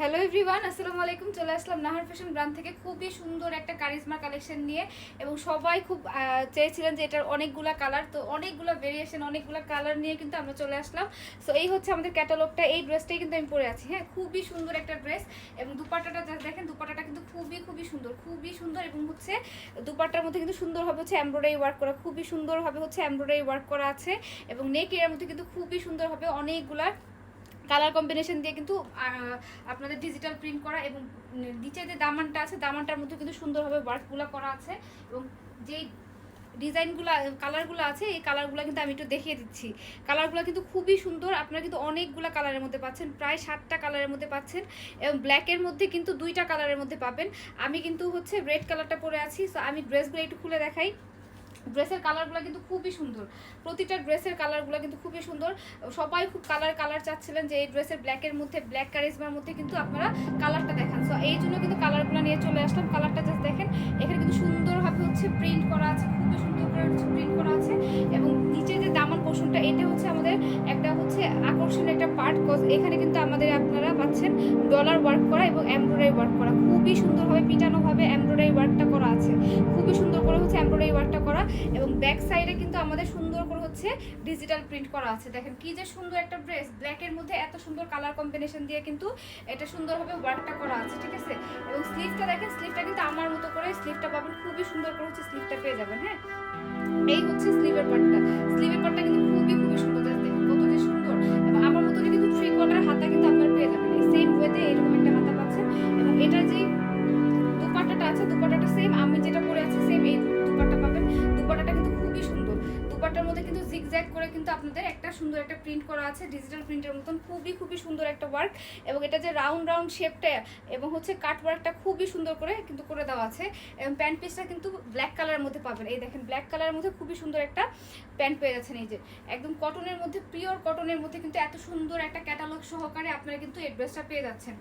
Hello everyone, আসসালামু আলাইকুম। চলে আসলাম নাহার ফ্যাশন ব্র্যান্ড থেকে খুবই সুন্দর একটা কারিজমা কালেকশন নিয়ে। এবং সবাই খুব চেয়েছিলেন যে এটার অনেকগুলা কালার, তো অনেকগুলো ভেরিয়েশন, অনেকগুলো কালার নিয়ে কিন্তু আমরা চলে আসলাম। সো এই হচ্ছে আমাদের ক্যাটালগটা। এই ড্রেসটাই কিন্তু আমি পরে আছি। হ্যাঁ, খুবই সুন্দর একটা ড্রেস। এবং দুপাট্টাটা যা দেখেন, দুপাট্টাটা কিন্তু খুবই খুবই সুন্দর, খুবই সুন্দর। এবং হচ্ছে দুপাট্টার মধ্যে কিন্তু সুন্দরভাবে হচ্ছে এমব্রয়ডারি ওয়ার্ক করা, খুবই সুন্দরভাবে হচ্ছে এমব্রয়ডারি ওয়ার্ক করা আছে। এবং নেক এর মধ্যে কিন্তু খুবই সুন্দরভাবে অনেকগুলা কালার কম্বিনেশন দিয়ে কিন্তু আপনাদের ডিজিটাল প্রিন্ট করা। এবং নিচে যে দামানটা আছে, দামানটার মধ্যে কিন্তু সুন্দরভাবে ওয়ার্কগুলো করা আছে। এবং যেই ডিজাইনগুলো, কালারগুলো আছে, এই কালারগুলো কিন্তু আমি একটু দেখিয়ে দিচ্ছি। কালারগুলো কিন্তু খুবই সুন্দর। আপনারা কিন্তু অনেকগুলো কালারের মধ্যে পাচ্ছেন, প্রায় 7টা কালারের মধ্যে পাচ্ছেন। এবং ব্ল্যাকের মধ্যে কিন্তু 2টা কালারের মধ্যে পাবেন। আমি কিন্তু হচ্ছে রেড কালারটা পরে আছি। সো আমি ড্রেসগুলো একটু খুলে দেখাই। ড্রেসের কালারগুলো কিন্তু খুবই সুন্দর, প্রতিটা ড্রেসের কালারগুলো কিন্তু খুবই সুন্দর। সবাই খুব কালার চাচ্ছিলেন যে এই ড্রেসের ব্ল্যাকের মধ্যে, ব্ল্যাক কারিজমার মধ্যে কিন্তু আপনারা কালারটা দেখান। সো এই জন্য কিন্তু কালারগুলো নিয়ে চলে আসলাম। কালারটা জাস্ট দেখেন, এখানে কিন্তু সুন্দরভাবে হচ্ছে প্রিন্ট করা আছে, খুবই সুন্দর করে প্রিন্ট করা আছে। এবং নিচে যে দামান পোর্শনটা, এটা হচ্ছে আমাদের একটা হচ্ছে আকর্ষণীয় একটা পার্ট, কজ এখানে কিন্তু আমাদের আপনারা পাচ্ছেন ডলার ওয়ার্ক করা এবং এমব্রয়ডারি ওয়ার্ক করা, খুবই সুন্দরভাবে পিটানোভাবে এমব্রয়ডারি ওয়ার্কটা করা আছে, খুবই সুন্দর করে হচ্ছে এমব্রয়ডারি ওয়ার্কটা করা। এবং ব্যাক সাইডে কিন্তু আমাদের সুন্দর করে হচ্ছে ডিজিটাল প্রিন্ট করা আছে। দেখেন কি যে সুন্দর একটা ড্রেস, ব্ল্যাকের মধ্যে এত সুন্দর কালার কম্বিনেশন দিয়ে কিন্তু এটা সুন্দরভাবে ওয়ার্কটা করা আছে, ঠিক আছে। এবং স্লিভটা দেখেন, স্লিভটা কিন্তু আমার মতো করে স্লিভটা পাবেন, খুবই সুন্দর করে হচ্ছে স্লিভটা পেয়ে যাবেন। হ্যাঁ, এই হচ্ছে স্লিভের পার্টটা। স্লিভের পার্টটা কিন্তু খুবই খুবই সুন্দর, জাস্ট দেখেন কত যে সুন্দর। এবং আমার মতো কিন্তু 3/4 হাতা কিন্তু আপনারা পেয়ে যাবেন, এই সেম ওয়েতে এরকম একটা হাতা পাচ্ছেন। এবং এটার যে দুপাট্টাটা আছে, দুপাট্টাটা সেম আমি যেটা পরে আছি সেম এই দুপাট্টা পাবেন। দুপাট্টাটা কিন্তু খুবই সুন্দর। দুপাট্টার মধ্যে কিন্তু জিগজ্যাগ করে কিন্তু আপনাদের একটা সুন্দর একটা প্রিন্ট করা আছে, ডিজিটাল প্রিন্টের মতন, খুবই খুবই সুন্দর একটা ওয়ার্ক। এবং এটা যে রাউন্ড রাউন্ড শেপটা এবং হচ্ছে কাট ওয়ার্কটা খুবই সুন্দর করে কিন্তু করে দেওয়া আছে। এবং প্যান্ট পিসটা কিন্তু ব্ল্যাক কালারের মধ্যে পাবেন। এই দেখেন ব্ল্যাক কালারের মধ্যে খুবই সুন্দর একটা প্যান্ট পেয়ে যাচ্ছেন। এই যে একদম কটনের মধ্যে, পিওর কটনের মধ্যে কিন্তু এত সুন্দর একটা ক্যাটালগ সহকারে আপনারা কিন্তু এই ড্রেসটা পেয়ে যাচ্ছেন।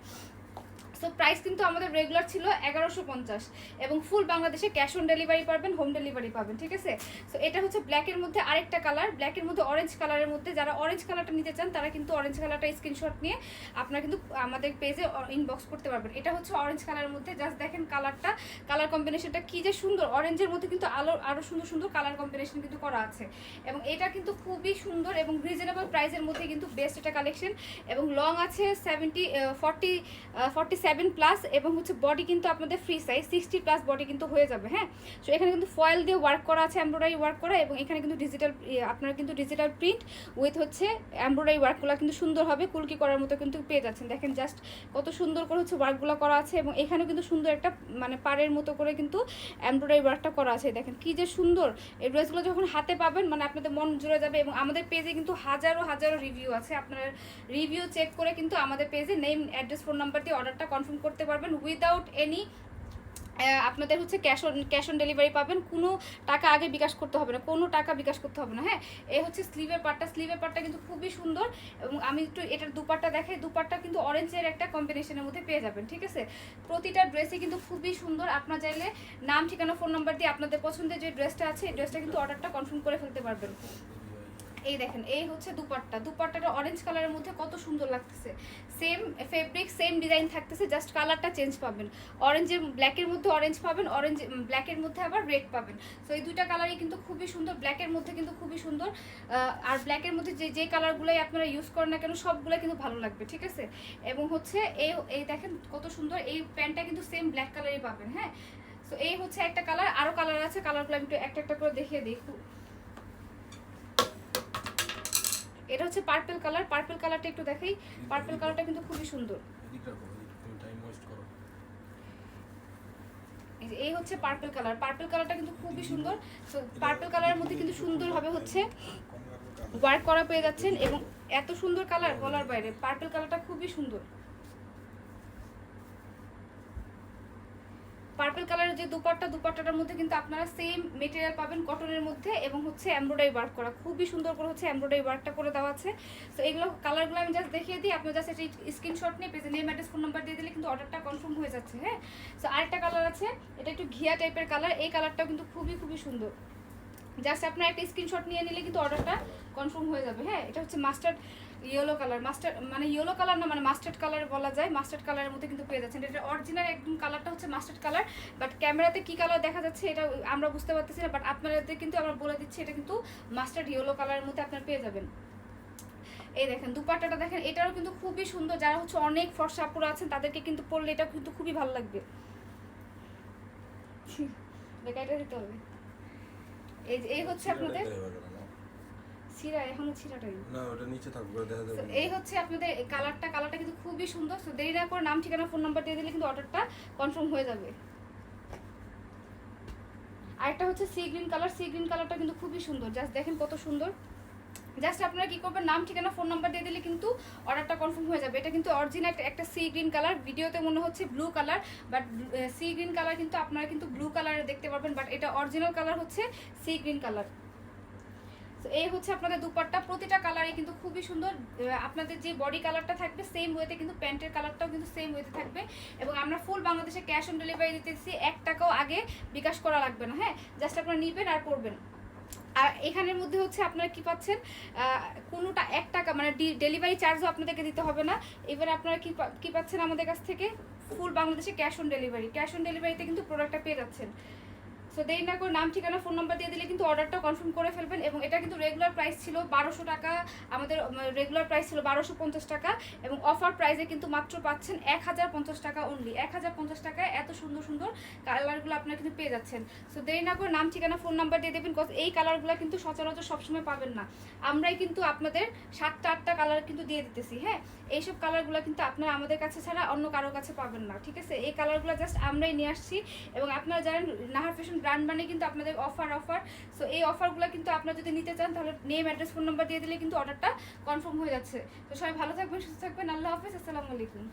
সো প্রাইস কিন্তু আমাদের রেগুলার ছিল 1150 এবং ফুল বাংলাদেশে ক্যাশ অন ডেলিভারি পাবেন, হোম ডেলিভারি পাবেন, ঠিক আছে। সো এটা হচ্ছে ব্ল্যাকের মধ্যে আরেকটা কালার, ব্ল্যাকের মধ্যে অরেঞ্জ কালারের মধ্যে, যারা অরেঞ্জ কালারটা নিতে চান তারা কিন্তু অরেঞ্জ কালারটা স্ক্রিনশট নিয়ে আপনারা কিন্তু আমাদের পেজে ইনবক্স করতে পারবেন। এটা হচ্ছে অরেঞ্জ কালারের মধ্যে, জাস্ট দেখেন কালারটা, কালার কম্বিনেশনটা কি যে সুন্দর। অরেঞ্জের মধ্যে কিন্তু আরও সুন্দর সুন্দর কালার কম্বিনেশন কিন্তু করা আছে। এবং এটা কিন্তু খুবই সুন্দর এবং রিজনেবল প্রাইসের মধ্যে কিন্তু বেস্ট একটা কালেকশন। এবং লং আছে 47+, এবং হচ্ছে বডি কিন্তু আপনাদের ফ্রি সাইজ 60+ বডি কিন্তু হয়ে যাবে। হ্যাঁ, সো এখানে কিন্তু ফয়েল দিয়ে ওয়ার্ক করা আছে, এমব্রয়ডারি ওয়ার্ক করা। এবং এখানে কিন্তু ডিজিটাল, আপনারা কিন্তু ডিজিটাল প্রিন্ট উইথ হচ্ছে এমব্রয়ডারি ওয়ার্কগুলো কিন্তু সুন্দরভাবে কুলকি করার মতো কিন্তু পেয়ে যাচ্ছেন। দেখেন জাস্ট কত সুন্দর করে হচ্ছে ওয়ার্কগুলো করা আছে। এবং এখানেও কিন্তু সুন্দর একটা মানে পাড়ের মতো করে কিন্তু এমব্রয়ডারি ওয়ার্কটা করা আছে। দেখেন কি যে সুন্দর। এই ড্রেসগুলো যখন হাতে পাবেন মানে আপনাদের মন জুড়ে যাবে। এবং আমাদের পেজে কিন্তু হাজারো হাজারো রিভিউ আছে, আপনারা রিভিউ চেক করে কিন্তু আমাদের পেজে নেম, অ্যাড্রেস, ফোন নাম্বার দিয়ে অর্ডারটা কনফার্ম করতে পারবেন উইদাউট এনি। আপনাদের হচ্ছে ক্যাশ অন ডেলিভারি পাবেন, কোনো টাকা আগে বিকাশ করতে হবে না, কোনো টাকা বিকাশ করতে হবে না। হ্যাঁ, এই হচ্ছে স্লিভের পার্টটা। স্লিভের পার্টটা কিন্তু খুবই সুন্দর। এবং আমি একটু এটার দুপাট্টা দেখাই। দুপাট্টা কিন্তু অরেঞ্জের একটা কম্বিনেশনের মধ্যে পেয়ে যাবেন, ঠিক আছে। প্রতিটা ড্রেসই কিন্তু খুবই সুন্দর। আপনার চাইলে নাম, ঠিকানা, ফোন নাম্বার দিয়ে আপনাদের পছন্দের যে ড্রেসটা আছে এই ড্রেসটা কিন্তু অর্ডারটা কনফার্ম করে ফেলতে পারবেন। এই দেখেন, এই হচ্ছে দুপাট্টা। দুপাট্টাটা অরেঞ্জ কালারের মধ্যে কত সুন্দর লাগতেছে। সেম ফেব্রিক, সেম ডিজাইন থাকতেছে, জাস্ট কালারটা চেঞ্জ পাবেন। অরেঞ্জের ব্ল্যাকের মধ্যে অরেঞ্জ পাবেন, অরেঞ্জ ব্ল্যাকের মধ্যে আবার রেড পাবেন। সো এই দুইটা কালারই কিন্তু খুবই সুন্দর। ব্ল্যাকের মধ্যে কিন্তু খুবই সুন্দর। আর ব্ল্যাকের মধ্যে যে যে কালারগুলোই আপনারা ইউজ করেন না কেন সবগুলো কিন্তু ভালো লাগবে, ঠিক আছে। এবং হচ্ছে এই এই দেখেন কত সুন্দর। এই প্যান্টটা কিন্তু সেম ব্ল্যাক কালারই পাবেন। হ্যাঁ, সো এই হচ্ছে একটা কালার, আরও কালার আছে। কালারগুলো আমি একটু একটা একটা করে দেখিয়ে দিই। এটা হচ্ছে পার্পল কালার। পার্পল কালারটা একটু দেখাই। পার্পল কালারটা কিন্তু খুবই সুন্দর। এই হচ্ছে পার্পল কালার। পার্পল কালারটা কিন্তু খুবই সুন্দর। তো পার্পল কালারের মধ্যে কিন্তু সুন্দরভাবে হচ্ছে ওয়ার্ক করা পেয়ে যাচ্ছেন। এবং এত সুন্দর কালার বলার বাইরে, পার্পল কালারটা খুবই সুন্দর। পার্পল কালারের যে দুপাট্টাটার মধ্যে কিন্তু আপনারা সেম মেটেরিয়াল পাবেন কটনের মধ্যে। এবং হচ্ছে এমব্রয়ডারি ওয়ার্ক করা, খুবই সুন্দর করে হচ্ছে এমব্রয়ডারি ওয়ার্কটা করে দেওয়া আছে। সো এগুলো কালারগুলো আমি জাস্ট দেখিয়ে দিই, আপনি জাস্ট এটি স্ক্রিনশট নিয়ে পেজে নেম, অ্যাড্রেস, ফোন নাম্বার দিয়ে দিলে কিন্তু অর্ডারটা কনফার্ম হয়ে যাচ্ছে। হ্যাঁ, সো আরেকটা কালার আছে, এটা একটু ঘিয়া টাইপের কালার। এই কালারটাও কিন্তু খুবই খুবই সুন্দর। জাস্ট আপনার একটা স্ক্রিনশট নিয়ে নিলে কিন্তু অর্ডারটা কনফার্ম হয়ে যাবে। হ্যাঁ, এটা হচ্ছে মাস্টার্ড ইয়েলো কালার, মাস্টার্ড মানে ইয়েলো কালার না, মানে মাস্টার্ড কালার বলা যায়। মাস্টার্ড কালারের মধ্যে কিন্তু পেয়ে যাচ্ছেন। এটা অরিজিনাল একদম কালারটা হচ্ছে মাস্টার্ড কালার, বাট ক্যামেরাতে কি কালার দেখা যাচ্ছে এটা আমরা বুঝতে পারতেছি না, বাট আপনাদের কিন্তু আমরা বলে দিচ্ছি এটা কিন্তু মাস্টার্ড ইয়েলো কালারের মধ্যে আপনারা পেয়ে যাবেন। এই দেখেন দুপাট্টাটা দেখেন, এটাও কিন্তু খুবই সুন্দর। যারা হচ্ছে অনেক ফর্সা আপুরা আছেন তাদেরকে কিন্তু পরলে এটা কিন্তু খুবই ভালো লাগবে। এটা দিতে হবে। এই হচ্ছে আপনাদের ছিঁড়া, এখনো ছিঁড়াটাই না, ওটা নিচে থাকবে, দেখা যাবে। এই হচ্ছে আপনাদের কালারটা কিন্তু খুবই সুন্দর। তো দেরি না করে নাম ঠিকানা ফোন নাম্বার দিয়ে দিলে কিন্তু অর্ডারটা কনফার্ম হয়ে যাবে। আরেকটা হচ্ছে sea green colour. Sea green কালারটা কিন্তু খুবই সুন্দর, জাস্ট দেখেন কত সুন্দর। জাস্ট আপনারা কি করবেন, নাম ঠিকানা ফোন নাম্বার দিয়ে দিলে কিন্তু অর্ডারটা কনফার্ম হয়ে যাবে। এটা কিন্তু অরিজিনাল একটা সি গ্রিন কালার, ভিডিওতে মনে হচ্ছে blue colour, but sea green colour কিন্তু আপনারা কিন্তু ব্লু কালারে দেখতে পারবেন, বাট এটা অরিজিনাল কালার হচ্ছে সি গ্রিন কালার। তো এই হচ্ছে আপনাদের দুপাট্টা, প্রতিটা কালারই কিন্তু খুবই সুন্দর। আপনাদের যে বডি কালারটা থাকবে সেম ওয়েতে কিন্তু প্যান্টের কালারটাও কিন্তু সেম ওয়েতে থাকবে। এবং আমরা ফুল বাংলাদেশে ক্যাশ অন ডেলিভারি দিতেছি, 1 টাকাও আগে বিকাশ করা লাগবে না। হ্যাঁ, জাস্ট আপনারা নেবেন আর পরবেন। আর এখানের মধ্যে হচ্ছে আপনারা কি পাচ্ছেন, কোনোটা 1 টাকা মানে ডেলিভারি চার্জও আপনাদেরকে দিতে হবে না। এবার আপনারা কি পাচ্ছেন আমাদের কাছ থেকে, ফুল বাংলাদেশে cash on delivery. Cash on ডেলিভারিতে কিন্তু প্রোডাক্টটা পেয়ে যাচ্ছেন। সো দেরি না করে নাম ঠিকানা ফোন নাম্বার দিয়ে দিলে কিন্তু অর্ডারটা কনফার্ম করে ফেলবেন। এবং এটা কিন্তু রেগুলার প্রাইস ছিল 1200 টাকা, আমাদের রেগুলার প্রাইস ছিল 1250 টাকা, এবং অফার প্রাইসে কিন্তু মাত্র পাচ্ছেন 1050 টাকা অনলি। 1050 টাকায় এত সুন্দর সুন্দর কালারগুলো আপনারা কিন্তু পেয়ে যাচ্ছেন। সো দেরি না করে নাম ঠিকানা ফোন নাম্বার দিয়ে দেবেন, কজ এই কালারগুলো কিন্তু সচরাচর সবসময় পাবেন না। আমরাই কিন্তু আপনাদের 7টা 8টা কালার কিন্তু দিয়ে দিতেছি। হ্যাঁ, এইসব কালারগুলো কিন্তু আপনারা আমাদের কাছে ছাড়া অন্য কারো কাছে পাবেন না। ঠিক আছে, এই কালারগুলো জাস্ট আমরাই নিয়ে আসছি। এবং আপনারা জানেন নাহার ফ্যাশন ব্র্যান্ড মানে কিন্তু আপনাদের অফার। সো এই অফারগুলো কিন্তু আপনারা যদি নিতে চান তাহলে নেম, অ্যাড্রেস, ফোন নাম্বার দিয়ে দিলে কিন্তু অর্ডারটা কনফার্ম হয়ে যাচ্ছে। তো সবাই ভালো থাকবেন, সুস্থ থাকবেন। আল্লাহ হাফেজ, আসসালামু আলাইকুম।